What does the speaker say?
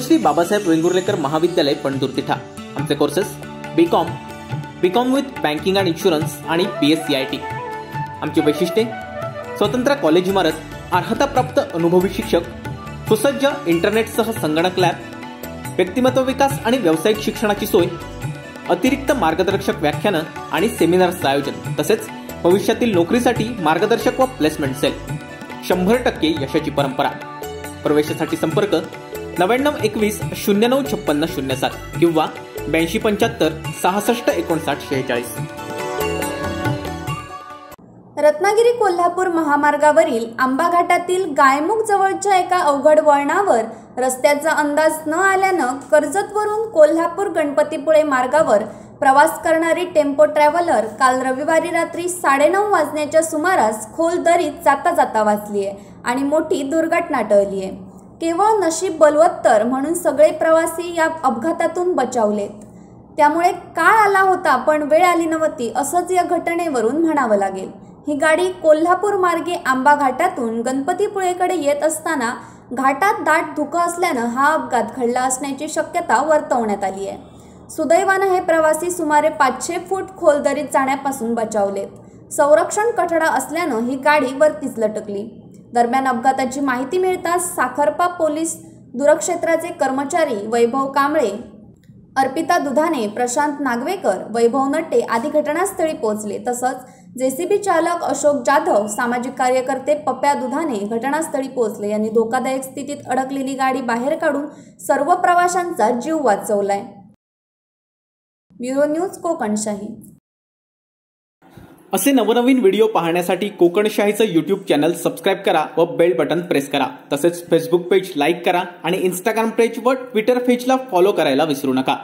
धर्मश्री बाबासाहेब वेंगुर्लेकर महाविद्यालय पणतूर तिठा। आमचे courses BCom with banking and insurance आणि BSc IT। आमची वैशिष्ट्ये: स्वतंत्र कॉलेज इमारत, अर्हताप्राप्त अनुभवी शिक्षक, सुसज्ज इंटरनेटसह संगणक लॅब, व्यक्तिमत्व विकास आणि व्यावसायिक शिक्षणाची सोय, अतिरिक्त मार्गदर्शक व्याख्यानं आणि सेमिनार्सचं आयोजन, तसेच भविष्यातील नोकरीसाठी मार्गदर्शक व प्लेसमेंट सेल। 100% यशाची परंपरा। प्रवेशासाठी संपर्क 9921 0956 07 किंवा 8275 66 59 46। रत्नागिरी कोल्हापूर महामार्गावरील आंबा घाटातील गायमुख जवळच्या एका अवघड वळणावर रस्त्याचा अंदाज न आल्यानं कर्जतवरून कोल्हापूर गणपतीपुळे मार्गावर प्रवास करणारी टेम्पो ट्रॅव्हलर काल रविवारी रात्री 9:30 वाजण्याच्या सुमारास खोल दरीत जाता जाता वाचली आहे आणि मोठी दुर्घटना टळली आहे। केवळ नशीब बलवत्तर म्हणून सगळे प्रवासी या अपघातातून बचावलेत। त्यामुळे काळ आला होता पण वेळ आली नव्हती असंच या घटनेवरून म्हणावं लागेल। ही गाडी कोल्हापूर मार्गे आंबा घाटातून गणपतीपुळेकडे येत असताना घाटात दाट धुकं असल्यानं हा अपघात घडला असण्याची शक्यता वर्तवण्यात आली आहे। सुदैवानं हे प्रवासी सुमारे 500 फूट खोल दरीत जाण्यापासून बचावलेत। संरक्षण कठडा असल्यानं ही गाडी वरतीच लटकली। दरम्यान अपघाताची माहिती मिळताच साखरपा पोलीस दूरक्षेत्राचे कर्मचारी वैभव कांबळे, अर्पिता दुधाने, प्रशांत नागवेकर, वैभव नट्टे आदी घटनास्थळी पोहोचले। तसंच JCB चालक अशोक जाधव, सामाजिक कार्यकर्ते पप्या दुधाने घटनास्थळी पोहोचले। यांनी धोकादायक स्थितीत अडकलेली गाडी बाहेर काढून सर्व प्रवाशांचा जीव वाचवलाय। Bureau news कोकणशाही। असे नवनवीन व्हिडिओ पाहण्यासाठी कोकणशाहीचं YouTube चॅनल सबस्क्राईब करा व बेल बटन प्रेस करा। तसेच फेसबुक पेज लाईक करा आणि Instagram पेज व ट्विटर पेजला फॉलो करायला विसरू नका।